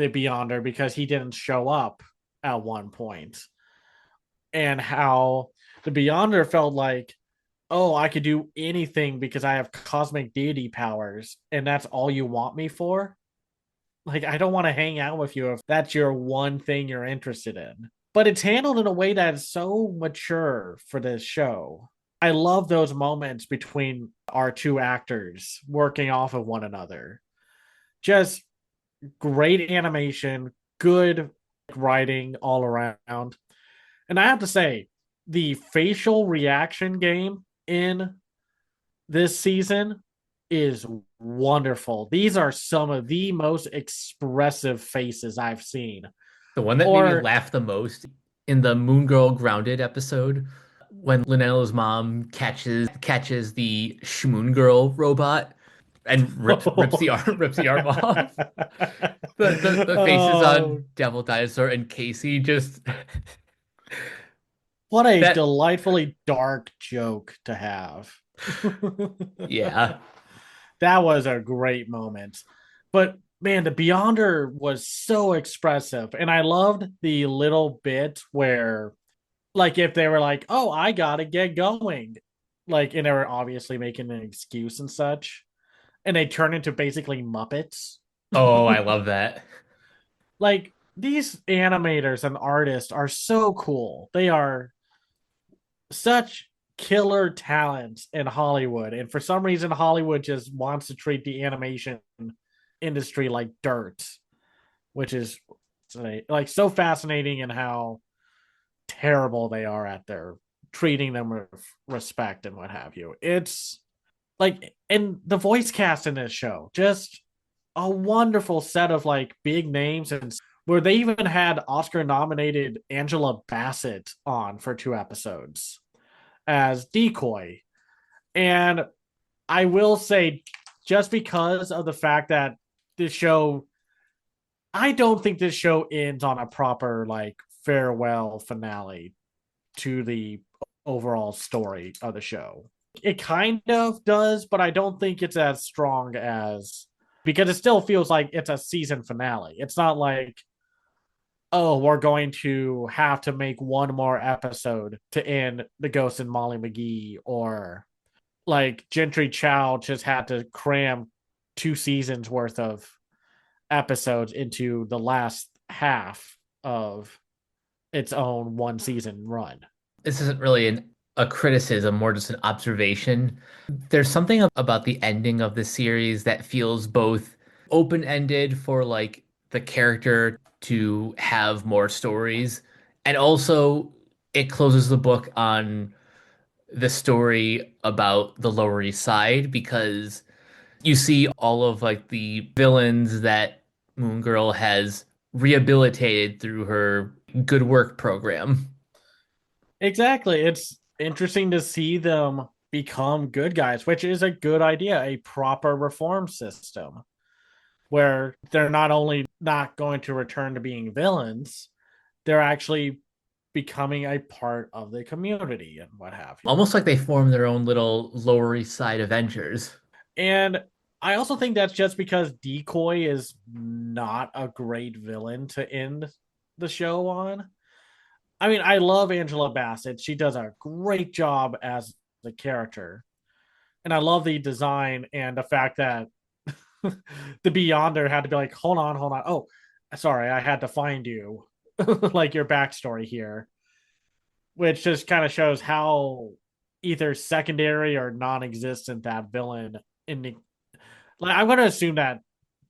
Beyonder because he didn't show up at one point, and how the Beyonder felt like, oh, I could do anything because I have cosmic deity powers, and that's all you want me for? Like, I don't want to hang out with you if that's your one thing you're interested in. But it's handled in a way that is so mature for this show. I love those moments between our two actors working off of one another. Just great animation, good writing all around. And I have to say, the facial reaction game in this season is wonderful. These are some of the most expressive faces I've seen. The one that made me Or laugh the most in the Moon Girl Grounded episode when Linnell's mom catches the Shmoon Girl robot and rips the arm rips the arm off. The faces oh, on Devil Dinosaur and Casey just what a that delightfully dark joke to have. yeah. That was a great moment. But man, the Beyonder was so expressive. And I loved the little bit where, like, if they were like, oh, I gotta get going. Like, and they were obviously making an excuse and such. And they turn into basically Muppets. Oh, I love that. Like, these animators and artists are so cool. They are such killer talents in Hollywood. And for some reason, Hollywood just wants to treat the animation industry like dirt, which is like so fascinating in how terrible they are at their treating them with respect and what have you. It's like, and the voice cast in this show, just a wonderful set of like big names, and where they even had Oscar nominated Angela Bassett on for 2 episodes as Decoy. And I will say, just because of the fact that this show, I don't think this show ends on a proper like farewell finale to the overall story of the show. It kind of does, but I don't think it's as strong as, because it still feels like it's a season finale. It's not like, oh, we're going to have to make one more episode to end the Ghost and Molly McGee, or like Gentry Chow just had to cram 2 seasons worth of episodes into the last half of its own 1 season run. This isn't really a criticism, more just an observation. There's something about the ending of the series that feels both open-ended for like the character to have more stories, and also it closes the book on the story about the Lower East Side because you see all of like the villains that Moon Girl has rehabilitated through her good work program. Exactly. It's interesting to see them become good guys, which is a good idea, a proper reform system where they're not only not going to return to being villains, they're actually becoming a part of the community and what have you. Almost like they form their own little Lower East Side Avengers. And I also think that's just because Decoy is not a great villain to end the show on. I mean, I love Angela Bassett. She does a great job as the character. And I love the design and the fact that the Beyonder had to be like, hold on, hold on. Oh, sorry, I had to find you. Like your backstory here, which just kind of shows how either secondary or non-existent that villain in the, like, I'm gonna assume that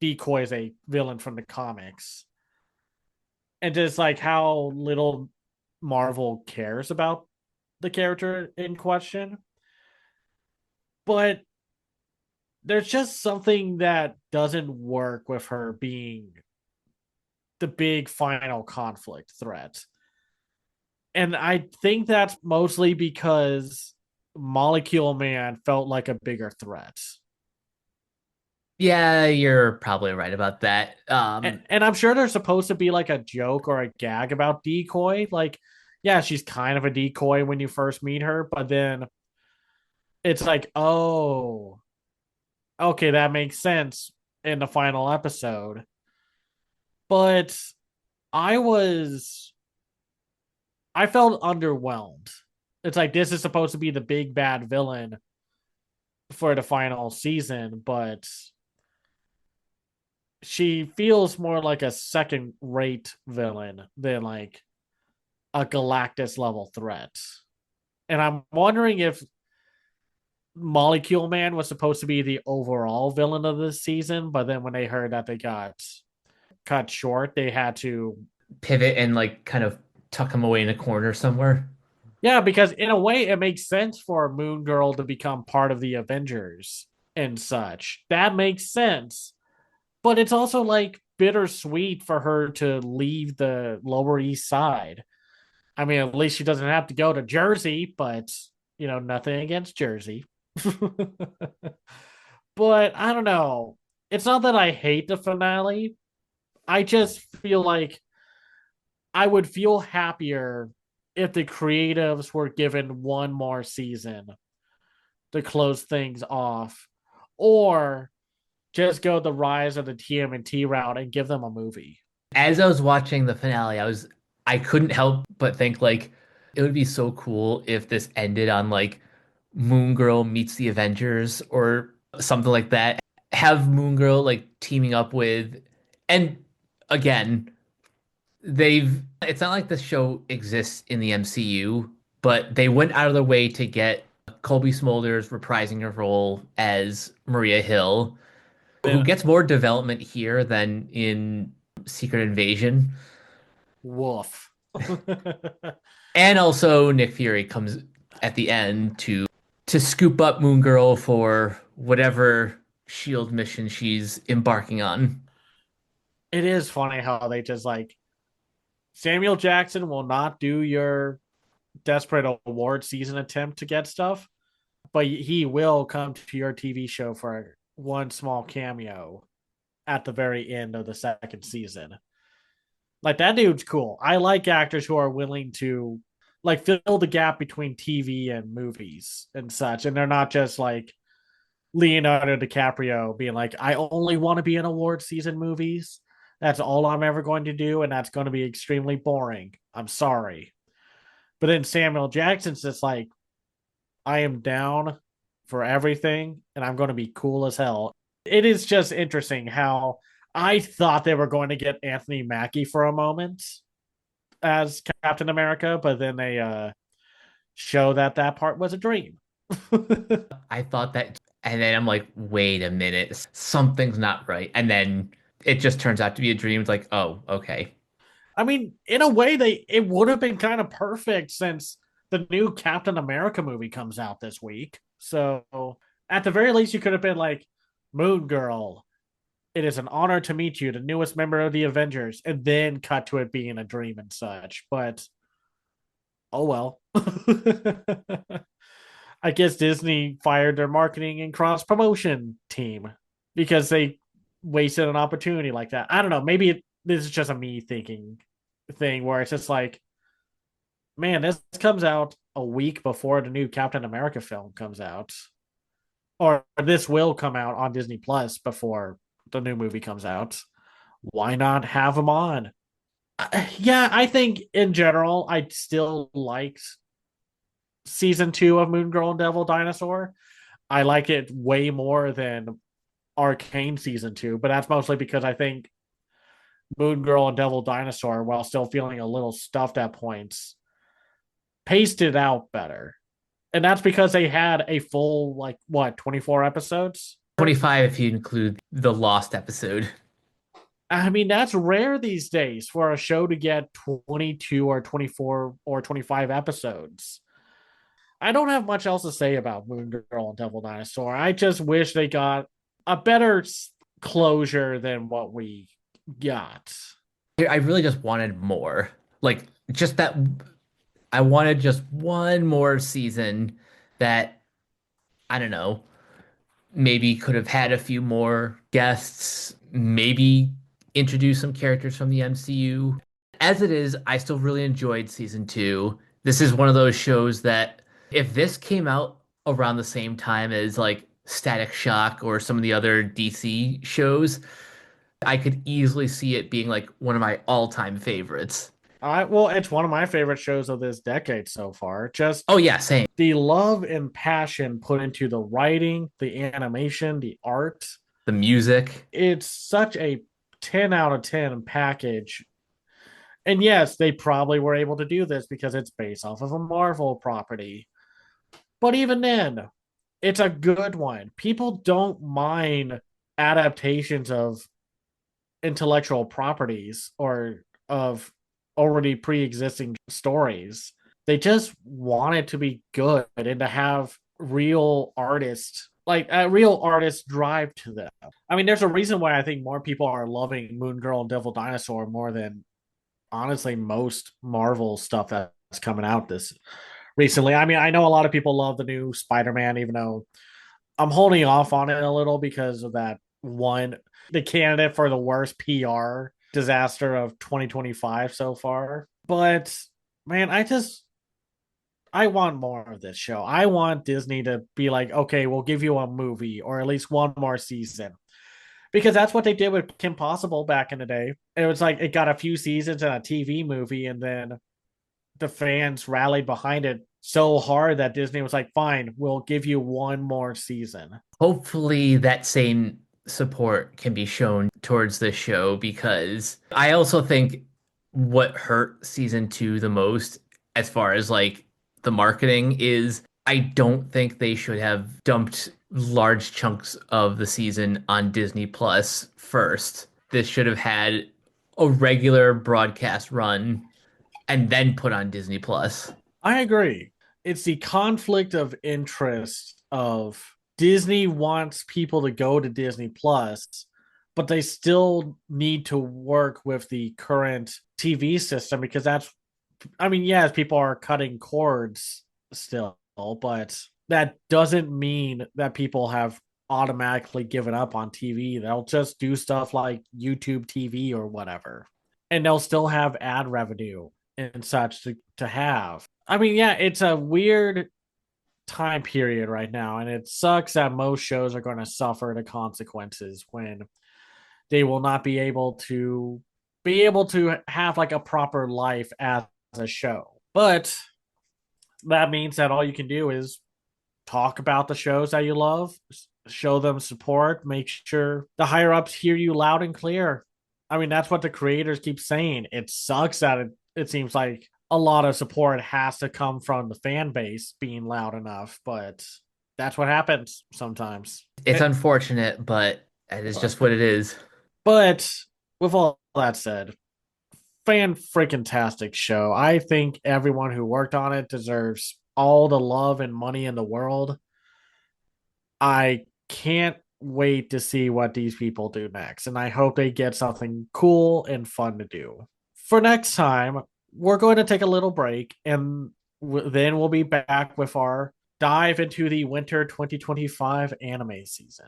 Decoy is a villain from the comics. And just like how little Marvel cares about the character in question. But there's just something that doesn't work with her being the big final conflict threat. And I think that's mostly because Molecule Man felt like a bigger threat. Yeah, you're probably right about that. And I'm sure there's supposed to be like a joke or a gag about Decoy. Like, yeah, she's kind of a decoy when you first meet her, but then it's like, oh, okay, that makes sense in the final episode. But I was, I felt underwhelmed. It's like this is supposed to be the big bad villain for the final season, but she feels more like a second rate villain than like a Galactus level threat. And I'm wondering if Molecule Man was supposed to be the overall villain of this season, but then when they heard that they got cut short, they had to. Pivot and like kind of tuck him away in a corner somewhere. Yeah, because in a way, it makes sense for Moon Girl to become part of the Avengers. and such. That makes sense. But it's also like bittersweet for her to leave the Lower East Side. I mean, at least she doesn't have to go to Jersey, but nothing against Jersey. But I don't know. It's not that I hate the finale. I just feel like I would feel happier if the creatives were given one more season to close things off, or just go the rise of the TMNT route and give them a movie. As I was watching the finale, I couldn't help but think like it would be so cool if this ended on like Moon Girl meets the Avengers or something like that. Have Moon Girl like teaming up with, and again, they've it's not like this show exists in the MCU, but they went out of their way to get Colby Smulders reprising her role as Maria Hill, who Then gets more development here than in Secret Invasion. woof. And also Nick Fury comes at the end to scoop up Moon Girl for whatever Shield mission she's embarking on. It is funny how they just like Samuel Jackson will not do your desperate award season attempt to get stuff, but he will come to your TV show for one small cameo at the very end of the second season. Like that dude's cool. I like actors who are willing to like fill the gap between TV and movies and such, and they're not just like Leonardo DiCaprio being like, I only want to be in award season movies. That's all I'm ever going to do, and that's going to be extremely boring. I'm sorry. But then Samuel Jackson's just like, I am down for everything, and I'm going to be cool as hell. It is just interesting how I thought they were going to get Anthony Mackie for a moment as Captain America, but then they show that that part was a dream. I thought that, and then I'm like, wait a minute, something's not right. And then it just turns out to be a dream. It's like, oh, okay. I mean, in a way, it would have been kind of perfect since the new Captain America movie comes out this week. So at the very least, you could have been like, Moon Girl, it is an honor to meet you, the newest member of the Avengers, and then cut to it being a dream and such. But oh well. I guess Disney fired their marketing and cross promotion team because they wasted an opportunity like that. I don't know. Maybe this is just a me thinking thing where it's just like, man, this comes out a week before the new Captain America film comes out, or this will come out on Disney Plus before the new movie comes out. Why not have them on? Yeah, I think in general, I still liked season 2 of Moon Girl and Devil Dinosaur. I like it way more than Arcane season 2, but that's mostly because I think Moon Girl and Devil Dinosaur, while still feeling a little stuffed at points, paced it out better. And that's because they had a full, like, what, 24 episodes? 25 if you include the Lost episode. I mean, that's rare these days for a show to get 22 or 24 or 25 episodes. I don't have much else to say about Moon Girl and Devil Dinosaur. I just wish they got a better closure than what we got. I really just wanted more. Like, just that I wanted just one more season that, I don't know, maybe could have had a few more guests, maybe introduce some characters from the MCU. As it is, I still really enjoyed season two. This is one of those shows that if this came out around the same time as like Static Shock or some of the other DC shows, I could easily see it being like one of my all-time favorites. Well, it's one of my favorite shows of this decade so far. Just Oh yeah, same. the love and passion put into the writing, the animation, the art. The music. It's such a 10 out of 10 package. And yes, they probably were able to do this because it's based off of a Marvel property. But even then, it's a good one. People don't mind adaptations of intellectual properties or of already pre-existing stories. They just want it to be good and to have real artists. like a real artist drive to them. I mean, there's a reason why I think more people are loving Moon Girl and Devil Dinosaur more than honestly most Marvel stuff that's coming out this recently. I mean, I know a lot of people love the new Spider-Man, even though I'm holding off on it a little because of that one, the candidate for the worst PR disaster of 2025 so far. But man, I want more of this show. I want Disney to be like, okay, we'll give you a movie or at least one more season. Because that's what they did with Kim Possible back in the day. It was like it got a few seasons and a TV movie, and then the fans rallied behind it so hard that Disney was like, fine, we'll give you one more season. Hopefully that same support can be shown towards this show because I also think what hurt season two the most, as far as like the marketing, is I don't think they should have dumped large chunks of the season on Disney Plus first. This should have had a regular broadcast run and then put on Disney Plus. I agree. It's the conflict of interest of Disney wants people to go to Disney Plus, but they still need to work with the current TV system because that's, I mean, yes, people are cutting cords still, but that doesn't mean that people have automatically given up on TV. They'll just do stuff like YouTube TV or whatever, and they'll still have ad revenue and such to have. I mean, yeah, it's a weird time period right now, and it sucks that most shows are going to suffer the consequences when they will not be able to have like a proper life as a show. But that means that all you can do is talk about the shows that you love, show them support, make sure the higher ups hear you loud and clear. I mean, that's what the creators keep saying. It sucks that it seems like a lot of support has to come from the fan base being loud enough, but that's what happens sometimes. It's unfortunate, but it is just what it is. But with all that said, fan freaking tastic show. I think everyone who worked on it deserves all the love and money in the world. I can't wait to see what these people do next, and I hope they get something cool and fun to do. For next time, we're going to take a little break, and then we'll be back with our dive into the winter 2025 anime season.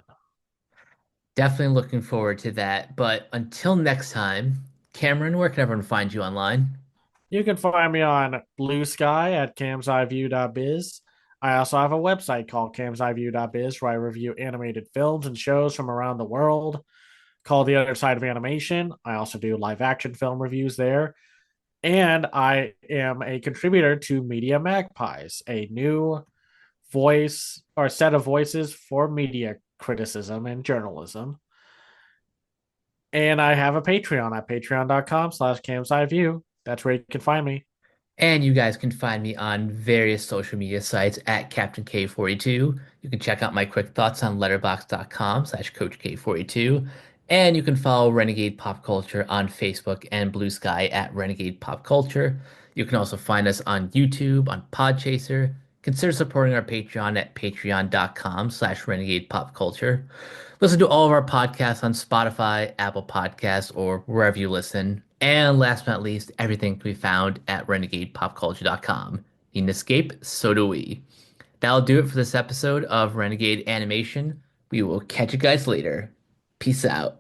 Definitely looking forward to that. But until next time, Cameron, where can everyone find you online? You can find me on Blue Sky at camsiview.biz. I also have a website called camsiview.biz where I review animated films and shows from around the world called The Other Side of Animation. I also do live action film reviews there. And I am a contributor to Media Magpies, a new voice or set of voices for media criticism and journalism. And I have a Patreon at patreon.com/camsiview. That's where you can find me. And you guys can find me on various social media sites at Captain K42. You can check out my quick thoughts on letterboxd.com/Coach K42. And you can follow Renegade Pop Culture on Facebook and Blue Sky at Renegade Pop Culture. You can also find us on YouTube, on Podchaser. Consider supporting our Patreon at patreon.com/Renegade Pop Culture. Listen to all of our podcasts on Spotify, Apple Podcasts, or wherever you listen. And last but not least, everything can be found at renegadepopculture.com. Need an escape? So do we. That'll do it for this episode of Renegade Animation. We will catch you guys later. Peace out.